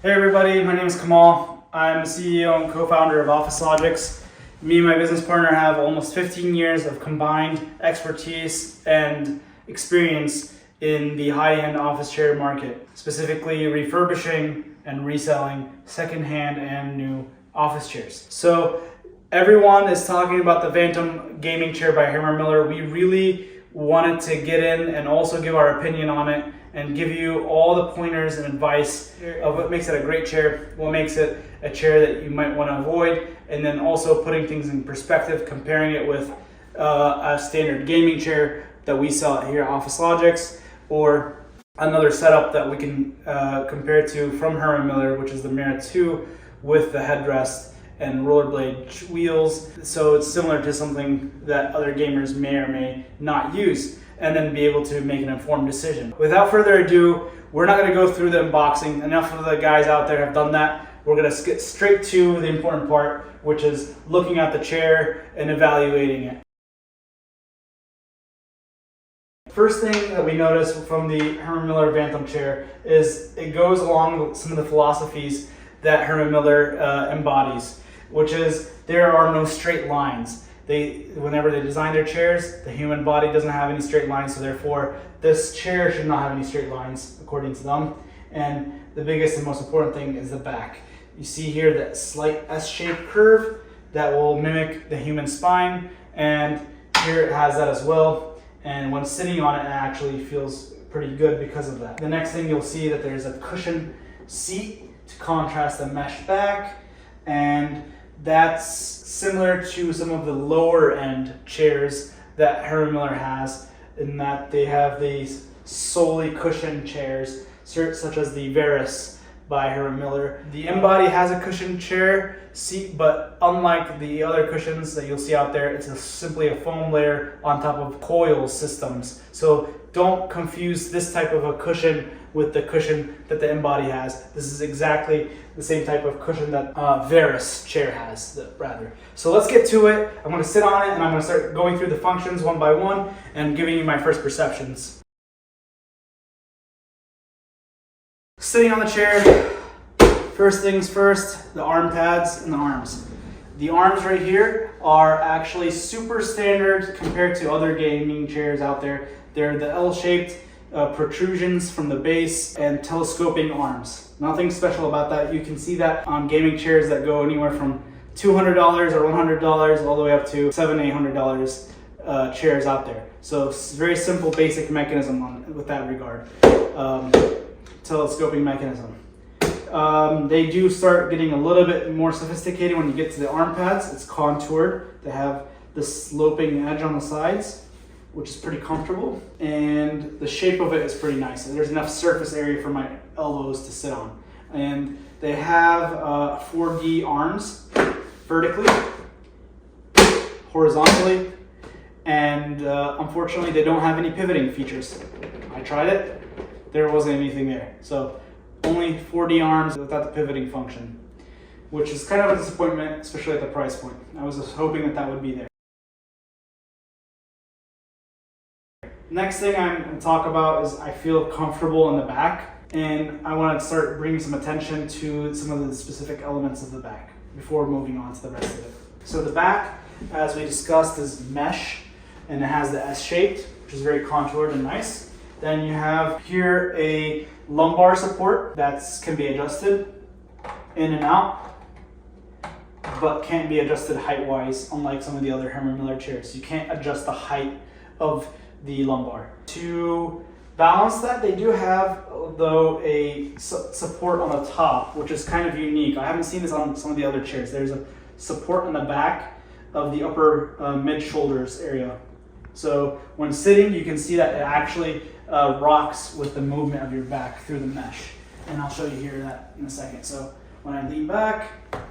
Hey everybody, my name is Kamal. I'm the CEO and co-founder of OfficeLogix. Me and my business partner have almost 15 years of combined expertise and experience in the high-end office chair market, specifically refurbishing and reselling second-hand and new office chairs. So everyone is talking about the Vantum gaming chair by Herman Miller. We really wanted to get in and also give our opinion on it and give you all the pointers and advice of what makes it a great chair, what makes it a chair that you might want to avoid, and then also putting things in perspective, comparing it with a standard gaming chair that we sell here at OfficeLogix, or another setup that we can compare to from Herman Miller, which is the Mirra 2 with the headrest and rollerblade wheels. So it's similar to something that other gamers may or may not use, and then be able to make an informed decision. Without further ado, we're not gonna go through the unboxing. Enough of the guys out there have done that. We're gonna get straight to the important part, which is looking at the chair and evaluating it. First thing that we notice from the Herman Miller Vantum chair is it goes along with some of the philosophies that Herman Miller embodies, which is there are no straight lines. Whenever they design their chairs, the human body doesn't have any straight lines, so therefore this chair should not have any straight lines according to them. And the biggest and most important thing is the back. You see here that slight S-shaped curve that will mimic the human spine, and here it has that as well. And when sitting on it, it actually feels pretty good because of that. The next thing you'll see that there's a cushion seat to contrast the mesh back, and that's similar to some of the lower end chairs that Herman Miller has, in that they have these solely cushioned chairs, such as the Veris by Herman Miller. The M-Body has a cushioned chair seat, but unlike the other cushions that you'll see out there, it's simply a foam layer on top of coil systems. So don't confuse this type of a cushion with the cushion that the M-Body has. This is exactly the same type of cushion that Veris chair has, rather. So let's get to it. I'm gonna sit on it and I'm gonna start going through the functions one by one and giving you my first perceptions. Sitting on the chair, first things first, the arm pads and the arms. The arms right here are actually super standard compared to other gaming chairs out there. They're the L-shaped protrusions from the base and telescoping arms. Nothing special about that. You can see that on gaming chairs that go anywhere from $200 or $100 all the way up to $700, $800 chairs out there. So it's a very simple basic mechanism with that regard. Telescoping mechanism. They do start getting a little bit more sophisticated when you get to the arm pads. It's contoured. They have the sloping edge on the sides, which is pretty comfortable, and the shape of it is pretty nice. And there's enough surface area for my elbows to sit on. And they have 4D arms, vertically, horizontally, and unfortunately they don't have any pivoting features. I tried it, there wasn't anything there. So only 4D arms without the pivoting function, which is kind of a disappointment, especially at the price point. I was just hoping that that would be there. Next thing I'm going to talk about is I feel comfortable in the back, and I want to start bringing some attention to some of the specific elements of the back before moving on to the rest of it. So the back, as we discussed, is mesh, and it has the S-shaped, which is very contoured and nice. Then you have here a lumbar support that can be adjusted in and out, but can't be adjusted height-wise, unlike some of the other Herman Miller chairs. You can't adjust the height of the lumbar. To balance that, they do have, though, a support on the top, which is kind of unique. I haven't seen this on some of the other chairs. There's a support on the back of the upper mid-shoulders area. So when sitting, you can see that it actually rocks with the movement of your back through the mesh. And I'll show you here that in a second. So when I lean back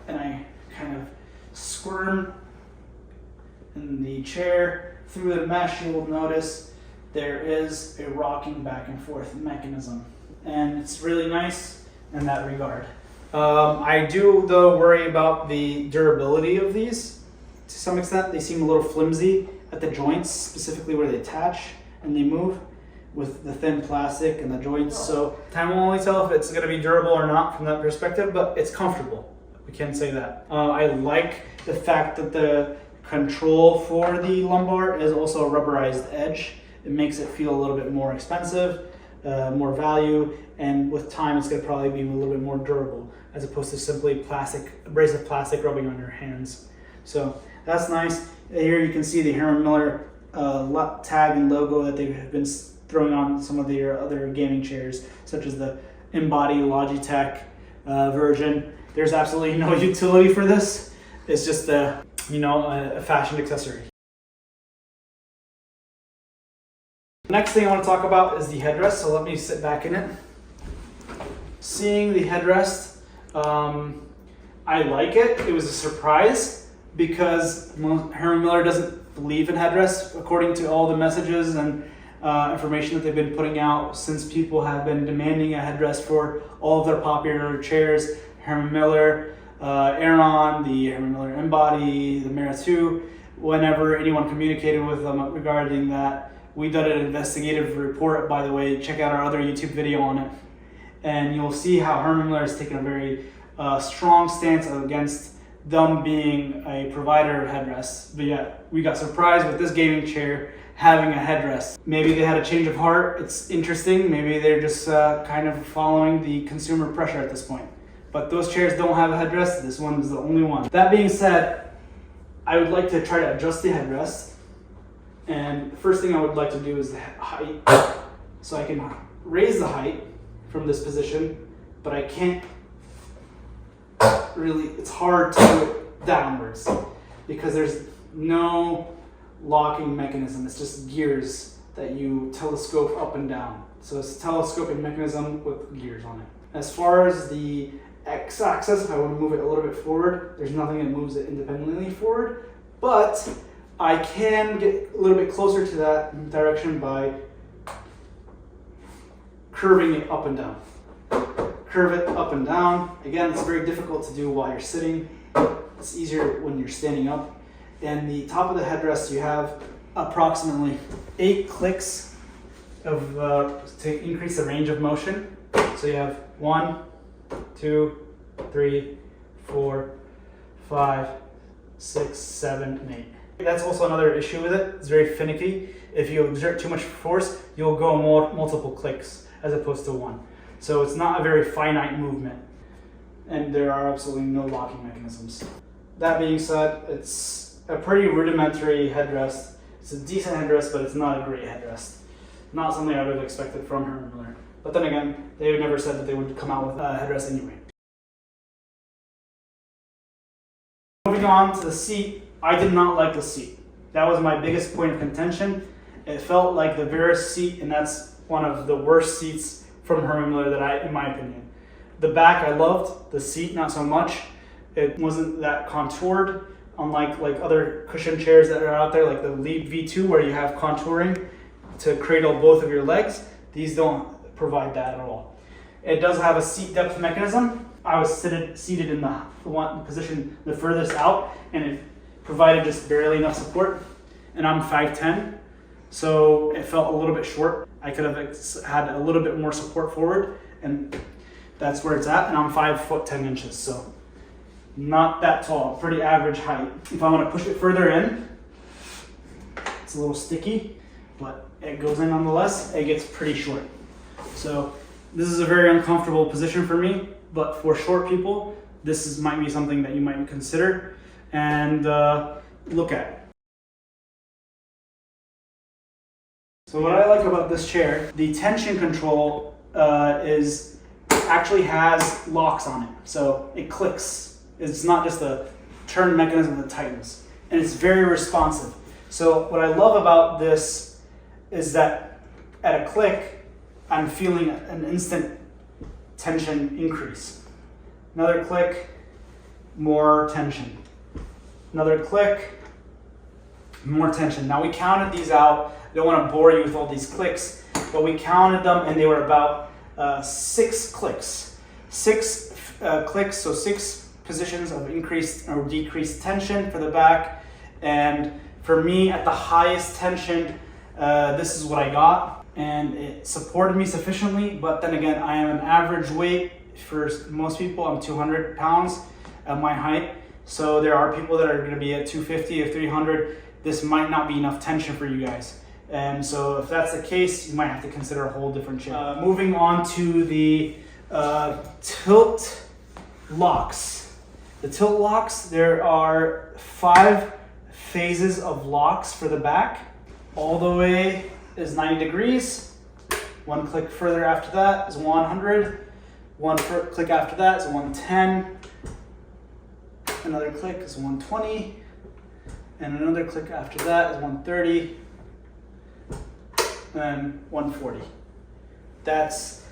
and I kind of squirm in the chair through the mesh, you will notice there is a rocking back and forth mechanism, and it's really nice in that regard. I do, though, worry about the durability of these to some extent. They seem a little flimsy at the joints, specifically where they attach and they move. with the thin plastic and the joints. So time will only tell if it's going to be durable or not from that perspective, but it's comfortable. We can say that. I like the fact that the control for the lumbar is also a rubberized edge. It makes it feel a little bit more expensive, more value, and with time it's going to probably be a little bit more durable as opposed to simply plastic, abrasive plastic rubbing on your hands. So that's nice. Here you can see the Herman Miller tag and logo that they've been throwing on some of their other gaming chairs, such as the Embody Logitech version. There's absolutely no utility for this. It's just a fashion accessory. Next thing I want to talk about is the headrest, so let me sit back in it. Seeing the headrest, I like it. It was a surprise because Herman Miller doesn't believe in headrests, according to all the messages and information that they've been putting out since people have been demanding a headrest for all of their popular chairs. Herman Miller, Aeron, the Herman Miller Embody, the Mirra 2. Whenever anyone communicated with them regarding that, we did an investigative report, by the way. Check out our other YouTube video on it. And you'll see how Herman Miller has taken a very strong stance against them being a provider of headrests. But yet, we got surprised with this gaming chair having a headrest. Maybe they had a change of heart. It's interesting. Maybe they're just kind of following the consumer pressure at this point. But those chairs don't have a headrest. This one is the only one. That being said, I would like to try to adjust the headrest. And the first thing I would like to do is the height. So I can raise the height from this position, but I can't really, it's hard to do it downwards because there's no locking mechanism. It's just gears that you telescope up and down. So it's a telescoping mechanism with gears on it. As far as the x-axis, if I want to move it a little bit forward, there's nothing that moves it independently forward, but I can get a little bit closer to that direction by curving it up and down. Curve it up and down. Again, it's very difficult to do while you're sitting. It's easier when you're standing up. And the top of the headrest, you have approximately 8 clicks of to increase the range of motion. So you have 1, 2, 3, 4, 5, 6, 7, and 8. That's also another issue with it. It's very finicky. If you exert too much force, you'll go multiple clicks as opposed to one. So it's not a very finite movement, and there are absolutely no locking mechanisms. That being said, it's a pretty rudimentary headrest. It's a decent headrest, but it's not a great headrest. Not something I would have expected from Herman Miller. But then again, they never said that they would come out with a headrest anyway. Moving on to the seat, I did not like the seat. That was my biggest point of contention. It felt like the Verus seat, and that's one of the worst seats from Herman Miller in my opinion. The back I loved, the seat not so much. It wasn't that contoured, unlike other cushion chairs that are out there, like the Lead V2, where you have contouring to cradle both of your legs. These don't provide that at all. It does have a seat depth mechanism. I was seated in the one position the furthest out, and it provided just barely enough support. And I'm 5'10", so it felt a little bit short. I could have had a little bit more support forward, and that's where it's at. And I'm 5'10", so not that tall, pretty average height. If I want to push it further in, it's a little sticky, but it goes in nonetheless. It gets pretty short. So this is a very uncomfortable position for me, but for short people, this might be something that you might consider and look at. So what I like about this chair, the tension control actually has locks on it. So it clicks. It's not just a turn mechanism that tightens. And it's very responsive. So what I love about this is that at a click, I'm feeling an instant tension increase. Another click, more tension. Another click, more tension. Now we counted these out. I don't want to bore you with all these clicks, but we counted them and they were about 6 clicks. 6 clicks, so 6 positions of increased or decreased tension for the back. And for me, at the highest tension, this is what I got. and it supported me sufficiently. But then again, I am an average weight for most people. I'm 200 pounds at my height. So there are people that are going to be at 250 or 300. This might not be enough tension for you guys. And so if that's the case, you might have to consider a whole different chair. Moving on to the tilt locks. The tilt locks, there are 5 phases of locks for the back. All the way is 90 degrees. One click further after that is 100. One click after that is 110. Another click is 120. And another click after that is 130. And 140. That's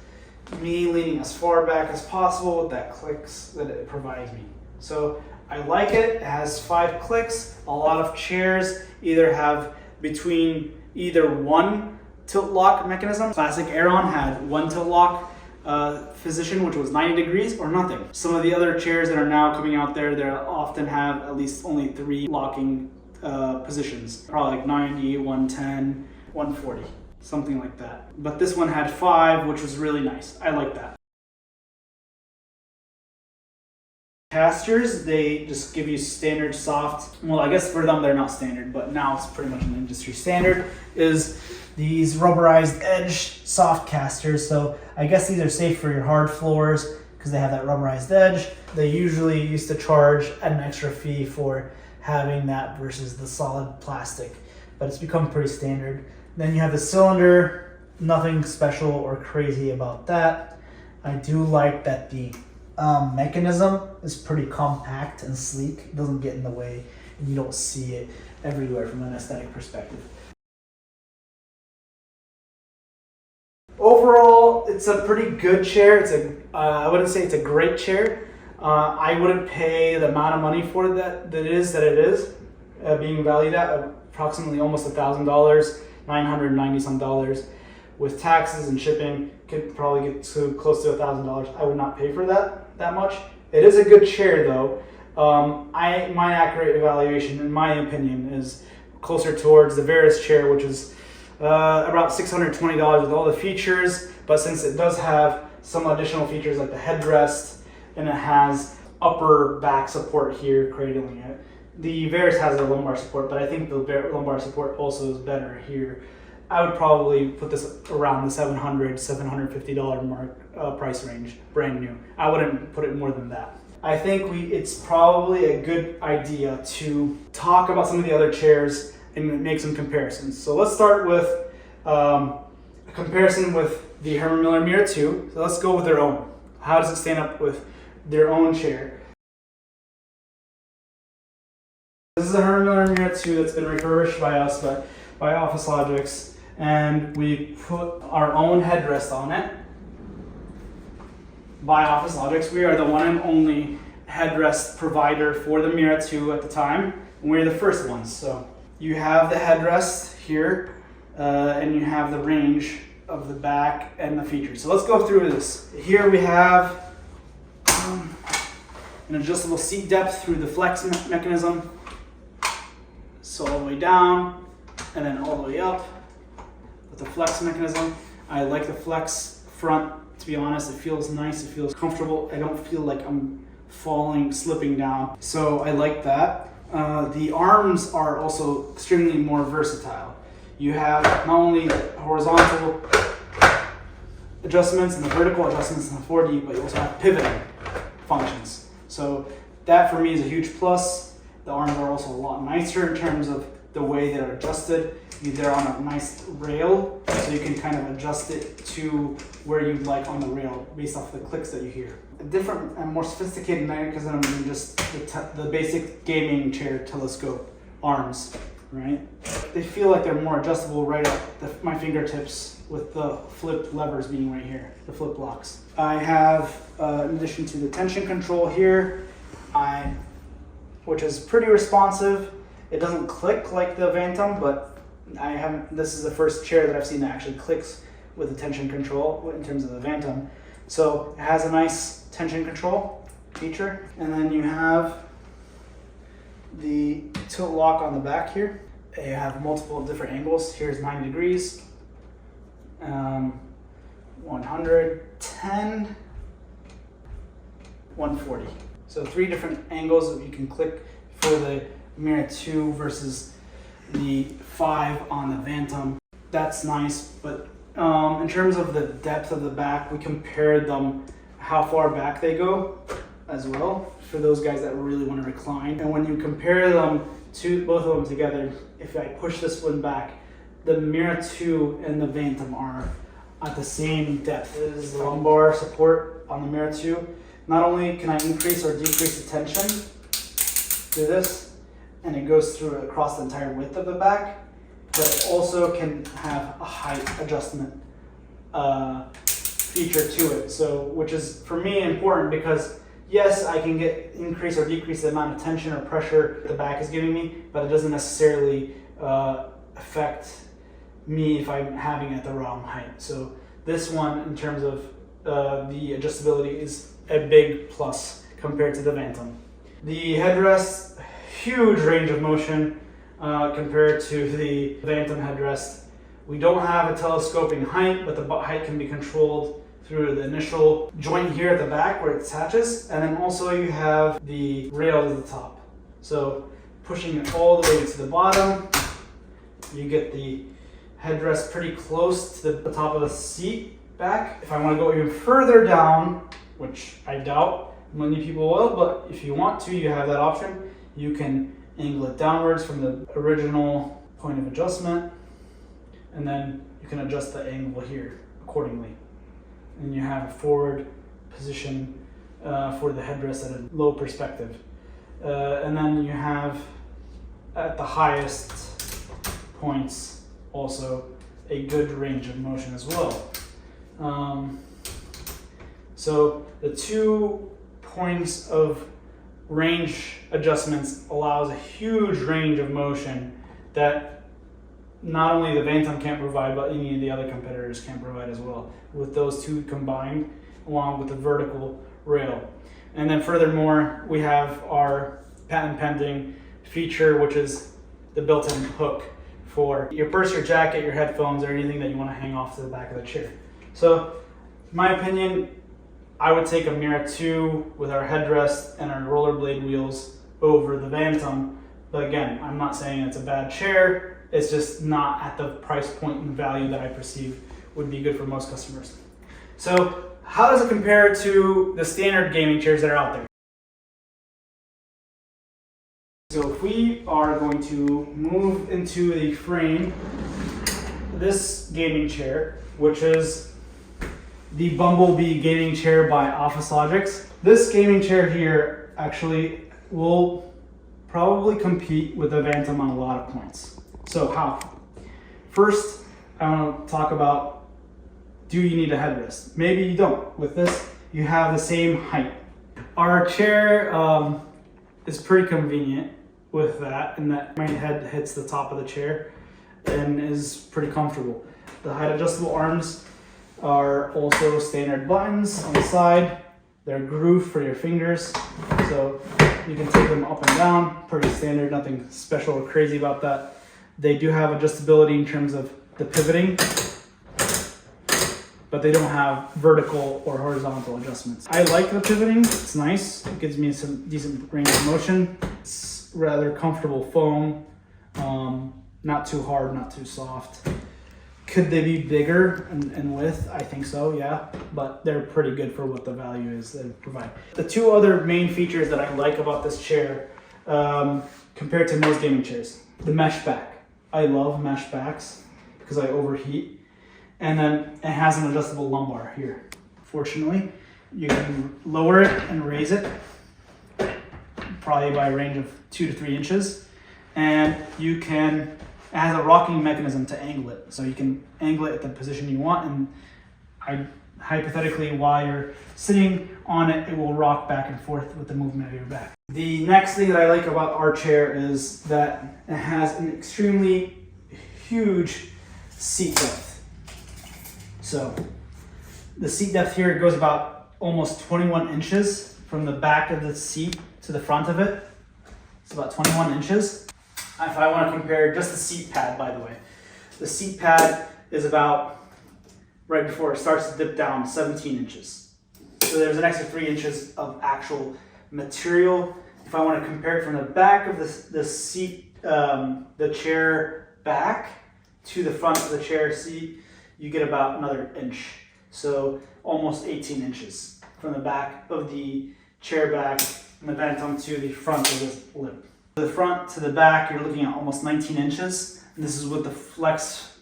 me leaning as far back as possible with that clicks that it provides me. So I like it. It has 5 clicks. A lot of chairs either have between either one tilt lock mechanism. Classic Aeron had one tilt lock position, which was 90 degrees, or nothing. Some of the other chairs that are now coming out there, they often have at least only 3 locking positions. Probably like 90, 110, 140, something like that. But this one had 5, which was really nice. I like that. Casters, they just give you standard soft, well, I guess for them they're not standard, but now it's pretty much an industry standard, is these rubberized edge soft casters. So I guess these are safe for your hard floors because they have that rubberized edge. They usually used to charge an extra fee for having that versus the solid plastic, but it's become pretty standard. Then you have the cylinder, nothing special or crazy about that. I do like that the mechanism is pretty compact and sleek. It doesn't get in the way and you don't see it everywhere from an aesthetic perspective. Overall, it's a pretty good chair. I wouldn't say it's a great chair. I wouldn't pay the amount of money for that it is, being valued at approximately almost $1,000, $990 some. With taxes and shipping, could probably get to close to $1,000. I would not pay for that much. It is a good chair though. My accurate evaluation, in my opinion, is closer towards the Veris chair, which is about $620 with all the features. But since it does have some additional features like the headrest, and it has upper back support here, cradling it. The Veris has a lumbar support, but I think the lumbar support also is better here. I would probably put this around the $700, $750 mark price range, brand new. I wouldn't put it more than that. I think it's probably a good idea to talk about some of the other chairs and make some comparisons. So let's start with a comparison with the Herman Miller Mirra 2. So let's go with their own. How does it stand up with their own chair? This is a Herman Miller Mirra 2 that's been refurbished by us, by OfficeLogix, and we put our own headrest on it by OfficeLogix. We are the one and only headrest provider for the Mirra 2 at the time, and we're the first ones. So you have the headrest here, and you have the range of the back and the features. So let's go through this. Here we have an adjustable seat depth through the flex mechanism. So all the way down and then all the way up with the flex mechanism. I like the flex front, to be honest. It feels nice, it feels comfortable. I don't feel like I'm slipping down. So I like that. The arms are also extremely more versatile. You have not only the horizontal adjustments and the vertical adjustments in the 4D, but you also have pivoting functions. So that for me is a huge plus. The arms are also a lot nicer in terms of the way they're adjusted. They're on a nice rail, so you can kind of adjust it to where you'd like on the rail based off the clicks that you hear. A different and more sophisticated mechanism than just the basic gaming chair telescope arms, right? They feel like they're more adjustable right at my fingertips with the flip levers being right here, the flip locks. I have, in addition to the tension control here, which is pretty responsive. It doesn't click like the Vantum, but this is the first chair that I've seen that actually clicks with the tension control in terms of the Vantum. So it has a nice tension control feature. And then you have the tilt lock on the back here. You have multiple different angles. Here's 90 degrees. 110, 140. So 3 different angles that you can click for the Mirra 2 versus the 5 on the Vantum. That's nice, but in terms of the depth of the back, we compared them how far back they go as well for those guys that really want to recline. And when you compare them to both of them together, if I push this one back, the Mirra 2 and the Vantum are at the same depth. This is the lumbar support on the Mirra 2. Not only can I increase or decrease the tension through this, and it goes through across the entire width of the back, but it also can have a height adjustment feature to it. So, which is for me important because yes, I can increase or decrease the amount of tension or pressure the back is giving me, but it doesn't necessarily affect me if I'm having it at the wrong height. So this one, in terms of the adjustability, is a big plus compared to the Vantum. The headrest, huge range of motion compared to the Vantum headrest. We don't have a telescoping height, but the height can be controlled through the initial joint here at the back where it attaches, and then also you have the rail at the top. So pushing it all the way to the bottom, you get the headrest pretty close to the top of the seat back. If I want to go even further down, which I doubt many people will, but if you want to, you have that option. You can angle it downwards from the original point of adjustment, and then you can adjust the angle here accordingly. And you have a forward position for the headrest at a low perspective. And then you have at the highest points also a good range of motion as well. So the 2 points of range adjustments allows a huge range of motion that not only the Vantum can't provide, but any of the other competitors can't provide as well, with those 2 combined along with the vertical rail. And then furthermore, we have our patent pending feature, which is the built-in hook for your purse, your jacket, your headphones, or anything that you want to hang off to the back of the chair. So in my opinion, I would take a Mirra 2 with our headrest and our rollerblade wheels over the Vantum. But again, I'm not saying it's a bad chair. It's just not at the price point and value that I perceive would be good for most customers. So how does it compare to the standard gaming chairs that are out there? So if we are going to move into the frame, this gaming chair, which is the Bumblebee gaming chair by OfficeLogix. This gaming chair here actually will probably compete with the Vantum on a lot of points. So how? First, I want to talk about, do you need a headrest? Maybe you don't. With this, you have the same height. Our chair is pretty convenient with that, in that my head hits the top of the chair and is pretty comfortable. The height adjustable arms are also standard buttons on the side. They're grooved for your fingers, so you can take them up and down. Pretty standard, nothing special or crazy about that. They do have adjustability in terms of the pivoting, but they don't have vertical or horizontal adjustments. I like the pivoting, it's nice. It gives me some decent range of motion. It's rather comfortable foam, not too hard, not too soft. Could they be bigger in width? I think so, yeah, but they're pretty good for what the value is they provide. The 2 other main features that I like about this chair compared to most gaming chairs, the mesh back. I love mesh backs because I overheat. And then it has an adjustable lumbar here. Fortunately, you can lower it and raise it, probably by a range of 2 to 3 inches. And you can, it has a rocking mechanism to angle it. So you can angle it at the position you want, and hypothetically, while you're sitting on it, it will rock back and forth with the movement of your back. The next thing that I like about our chair is that it has an extremely huge seat depth. So the seat depth here goes about almost 21 inches from the back of the seat to the front of it. It's about 21 inches. If I want to compare just the seat pad, by the way, the seat pad is about right before it starts to dip down 17 inches. So there's an extra 3 inches of actual material. If I want to compare it from the back of the seat, the chair back to the front of the chair seat, you get about another inch. So almost 18 inches from the back of the chair back from the Vantum to the front of the lip. The front to the back, you're looking at almost 19 inches. And this is with the flex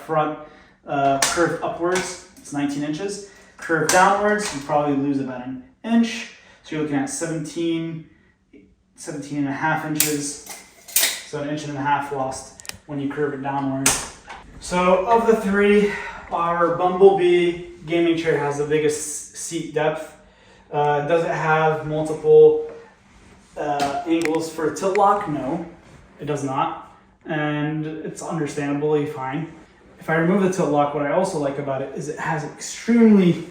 front curved upwards, it's 19 inches. Curved downwards, you probably lose about an inch. So you're looking at 17 and a half inches. So an inch and a half lost when you curve it downwards. So of the three, our Bumblebee gaming chair has the biggest seat depth. Does it have multiple angles for tilt lock? No, it does not. And it's understandably fine. If I remove the tilt lock, what I also like about it is it has extremely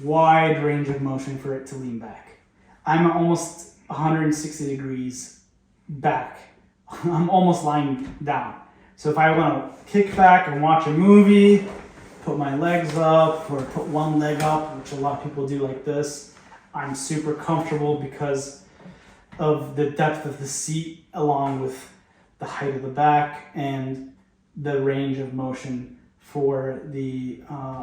wide range of motion for it to lean back. I'm almost 160 degrees back. I'm almost lying down. So if I want to kick back and watch a movie, put my legs up or put one leg up, which a lot of people do like this, I'm super comfortable because of the depth of the seat along with the height of the back and the range of motion for the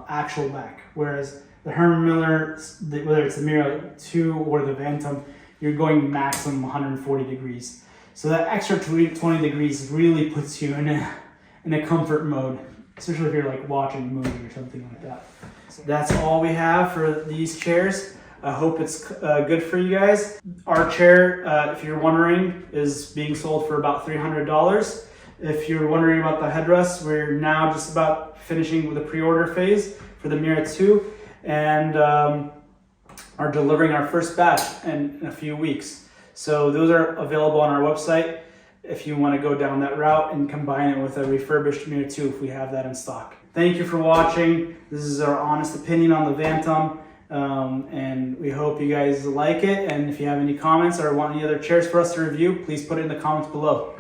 actual back. Whereas the Herman Miller, whether it's the Mirra 2 or the Vantum, you're going maximum 140 degrees. So that extra 20 degrees really puts you in a comfort mode, especially if you're like watching a movie or something like that. So that's all we have for these chairs. I hope it's good for you guys. Our chair, if you're wondering, is being sold for about $300. If you're wondering about the headrest, we're now just about finishing with the pre-order phase for the Mirra 2 and are delivering our first batch in a few weeks. So those are available on our website if you want to go down that route and combine it with a refurbished Mirra 2 if we have that in stock. Thank you for watching. This is our honest opinion on the Vantum. And we hope you guys like it, and if you have any comments or want any other chairs for us to review, please put it in the comments below.